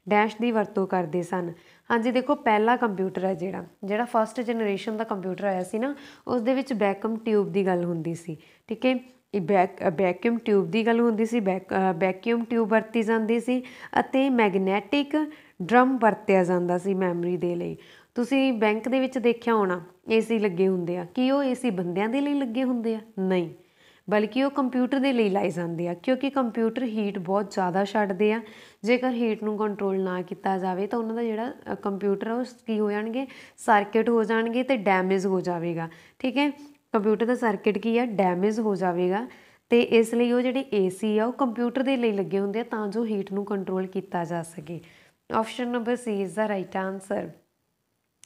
ਡੈਸ਼ ਦੀ ਵਰਤੋਂ ਕਰਦੇ ਸਨ। ਹਾਂਜੀ ਦੇਖੋ, ਪਹਿਲਾ ਕੰਪਿਊਟਰ ਹੈ ਜਿਹੜਾ ਫਸਟ ਜਨਰੇਸ਼ਨ ਦਾ ਕੰਪਿਊਟਰ ਆਇਆ ਸੀ ਨਾ, ਉਸ ਦੇ ਵਿੱਚ ਵੈਕੂਮ ਟਿਊਬ ਦੀ ਗੱਲ ਹੁੰਦੀ ਸੀ। ਠੀਕ ਹੈ, ਵੈਕਿਊਮ ਟਿਊਬ ਦੀ ਗੱਲ ਹੁੰਦੀ ਸੀ, ਵੈਕਿਊਮ ਟਿਊਬ ਵਰਤੀ ਜਾਂਦੀ ਸੀ ਅਤੇ ਮੈਗਨੈਟਿਕ ਡਰਮ ਵਰਤਿਆ ਜਾਂਦਾ ਸੀ ਮੈਮਰੀ ਦੇ ਲਈ। ਤੁਸੀਂ ਬੈਂਕ ਦੇ ਵਿੱਚ ਦੇਖਿਆ ਹੋਣਾ ਏਸੀ ਲੱਗੇ ਹੁੰਦੇ ਆ, ਕੀ ਉਹ ਏਸੀ ਬੰਦਿਆਂ ਦੇ ਲਈ ਲੱਗੇ ਹੁੰਦੇ ਆ? ਨਹੀਂ, ਬਲਕਿ ਉਹ ਕੰਪਿਊਟਰ ਦੇ ਲਈ ਲਾਏ ਜਾਂਦੇ ਆ, ਕਿਉਂਕਿ ਕੰਪਿਊਟਰ ਹੀਟ ਬਹੁਤ ਜ਼ਿਆਦਾ ਛੱਡਦੇ ਆ। ਜੇਕਰ ਹੀਟ ਨੂੰ ਕੰਟਰੋਲ ਨਾ ਕੀਤਾ ਜਾਵੇ ਤਾਂ ਉਹਨਾਂ ਦਾ ਜਿਹੜਾ ਕੰਪਿਊਟਰ ਆ ਉਹ ਕੀ ਹੋ ਜਾਣਗੇ, ਸਰਕਿਟ ਹੋ ਜਾਣਗੇ ਅਤੇ ਡੈਮੇਜ ਹੋ ਜਾਵੇਗਾ। ਠੀਕ ਹੈ, ਕੰਪਿਊਟਰ ਦਾ ਸਰਕਿਟ ਕੀ ਆ, ਡੈਮੇਜ ਹੋ ਜਾਵੇਗਾ ਅਤੇ ਇਸ ਲਈ ਉਹ ਜਿਹੜੇ ਏਸੀ ਆ ਉਹ ਕੰਪਿਊਟਰ ਦੇ ਲਈ ਲੱਗੇ ਹੁੰਦੇ ਆ ਤਾਂ ਜੋ ਹੀਟ ਨੂੰ ਕੰਟਰੋਲ ਕੀਤਾ ਜਾ ਸਕੇ। Option number C is the right answer.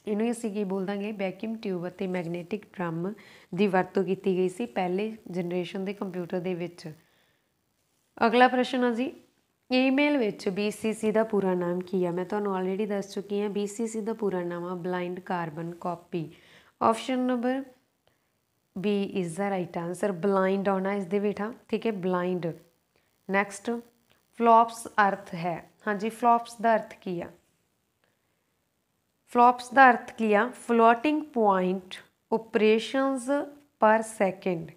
ਇਹਨੂੰ ਅਸੀਂ ਕੀ ਬੋਲ ਦਾਂਗੇ, ਵੈਕਿਊਮ ਟਿਊਬ ਅਤੇ ਮੈਗਨੈਟਿਕ ਡਰਮ ਦੀ ਵਰਤੋਂ ਕੀਤੀ ਗਈ ਸੀ ਪਹਿਲੇ ਜਨਰੇਸ਼ਨ ਦੇ ਕੰਪਿਊਟਰ ਦੇ ਵਿੱਚ। ਅਗਲਾ ਪ੍ਰਸ਼ਨ ਆ ਜੀ, ਈਮੇਲ ਵਿੱਚ BCC ਦਾ ਪੂਰਾ ਨਾਮ ਕੀ ਆ? ਮੈਂ ਤੁਹਾਨੂੰ ਆਲਰੇਡੀ ਦੱਸ ਚੁੱਕੀ ਹਾਂ, BCC ਦਾ ਪੂਰਾ ਨਾਮ ਆ blind carbon copy. Option number B is the right answer, blind ਆਉਣਾ ਇਸ ਦੇ ਬੇਟਾ। ਠੀਕ ਹੈ, ਬਲਾਈਂਡ। ਨੈਕਸਟ, ਫਲੋਪਸ ਅਰਥ ਹੈ। ਹਾਂਜੀ, ਫਲੋਪਸ ਦਾ ਅਰਥ ਕੀ ਆ? ਫਲੋਪਸ ਦਾ ਅਰਥ ਕੀ ਆ? Floating point operations per second.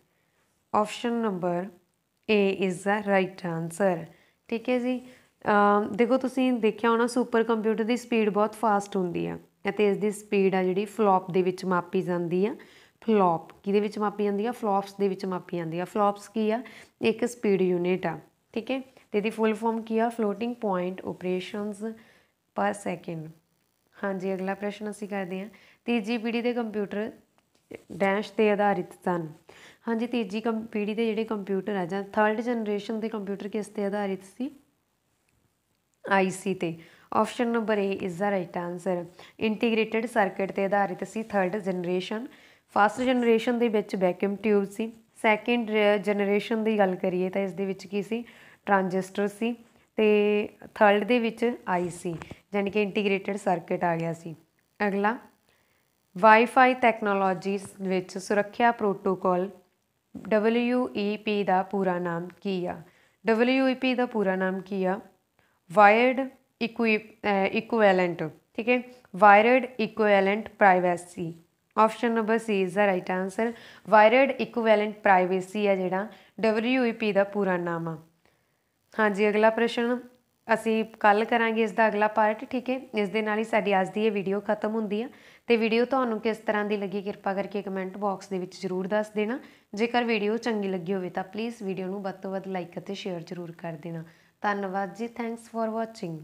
Option number A is the right answer. ਠੀਕ ਹੈ ਜੀ, ਦੇਖੋ ਤੁਸੀਂ ਦੇਖਿਆ ਹੋਣਾ ਸੁਪਰ ਕੰਪਿਊਟਰ ਦੀ ਸਪੀਡ ਬਹੁਤ ਫਾਸਟ ਹੁੰਦੀ ਆ ਅਤੇ ਇਸ ਦੀ ਸਪੀਡ ਆ ਜਿਹੜੀ ਫਲੋਪ ਦੇ ਵਿੱਚ ਮਾਪੀ ਜਾਂਦੀ ਆ। ਫਲੋਪ ਕਿਹਦੇ ਵਿੱਚ ਮਾਪੀ ਜਾਂਦੀ ਆ? ਫਲੋਪਸ ਦੇ ਵਿੱਚ ਮਾਪੀ ਜਾਂਦੀ ਆ। ਫਲੋਪਸ ਕੀ ਆ? ਇੱਕ ਸਪੀਡ ਯੂਨਿਟ ਆ। ਠੀਕ ਹੈ, ਅਤੇ ਇਹਦੀ ਫੁੱਲ ਫੋਰਮ ਕੀ ਆ? Floating point operations per second. ਹਾਂਜੀ, ਅਗਲਾ ਪ੍ਰਸ਼ਨ ਅਸੀਂ ਕਰਦੇ ਹਾਂ, ਤੀਜੀ ਪੀੜ੍ਹੀ ਦੇ ਕੰਪਿਊਟਰ ਡੈਸ਼ 'ਤੇ ਆਧਾਰਿਤ ਸਨ। ਹਾਂਜੀ, ਤੀਜੀ ਪੀੜ੍ਹੀ ਦੇ ਜਿਹੜੇ ਕੰਪਿਊਟਰ ਆ ਜਾਂ ਥਰਡ ਜਨਰੇਸ਼ਨ ਦੇ ਕੰਪਿਊਟਰ ਕਿਸ 'ਤੇ ਆਧਾਰਿਤ ਸੀ? IC 'ਤੇ। Option number A is the right answer. Integrated circuit 'ਤੇ ਆਧਾਰਿਤ ਸੀ ਥਰਡ ਜਨਰੇਸ਼ਨ। ਫਸਟ ਜਨਰੇਸ਼ਨ ਦੇ ਵਿੱਚ ਵੈਕਿਊਮ ਟਿਊਬ ਸੀ। ਸੈਕਿੰਡ ਜਨਰੇਸ਼ਨ ਦੀ ਗੱਲ ਕਰੀਏ ਤਾਂ ਇਸ ਦੇ ਵਿੱਚ ਕੀ ਸੀ? ਟਰਾਂਜਿਸਟਰ ਸੀ। ਅਤੇ ਥਰਡ ਦੇ ਵਿੱਚ IC ਯਾਨੀ ਕਿ ਇੰਟੀਗ੍ਰੇਟਡ ਸਰਕਿਟ ਆ ਗਿਆ ਸੀ। ਅਗਲਾ, ਵਾਈਫਾਈ ਟੈਕਨੋਲੋਜੀ ਵਿੱਚ ਸੁਰੱਖਿਆ ਪ੍ਰੋਟੋਕੋਲ WEP ਦਾ ਪੂਰਾ ਨਾਮ ਕੀ ਆ? WEP ਦਾ ਪੂਰਾ ਨਾਮ ਕੀ ਆ? Wired equivalent. ਠੀਕ ਹੈ, wired equivalent privacy. Option number C is the right answer. Wired equivalent privacy ਆ ਜਿਹੜਾ WEP ਦਾ ਪੂਰਾ ਨਾਮ ਆ। ਹਾਂਜੀ, ਅਗਲਾ ਪ੍ਰਸ਼ਨ ਅਸੀਂ ਕੱਲ੍ਹ ਕਰਾਂਗੇ ਇਸ ਦਾ ਅਗਲਾ ਪਾਰਟ। ਠੀਕ ਹੈ, ਇਸ ਦੇ ਨਾਲ ਹੀ ਸਾਡੀ ਅੱਜ ਦੀ ਇਹ ਵੀਡੀਓ ਖਤਮ ਹੁੰਦੀ ਆ ਅਤੇ ਵੀਡੀਓ ਤੁਹਾਨੂੰ ਕਿਸ ਤਰ੍ਹਾਂ ਦੀ ਲੱਗੀ ਕਿਰਪਾ ਕਰਕੇ ਕਮੈਂਟ ਬਾਕਸ ਦੇ ਵਿੱਚ ਜ਼ਰੂਰ ਦੱਸ ਦੇਣਾ। ਜੇਕਰ ਵੀਡੀਓ ਚੰਗੀ ਲੱਗੀ ਹੋਵੇ ਤਾਂ ਪਲੀਜ਼ ਵੀਡੀਓ ਨੂੰ ਵੱਧ ਤੋਂ ਵੱਧ ਲਾਈਕ ਅਤੇ ਸ਼ੇਅਰ ਜ਼ਰੂਰ ਕਰ ਦੇਣਾ। ਧੰਨਵਾਦ ਜੀ, ਥੈਂਕਸ ਫੋਰ ਵਾਚਿੰਗ।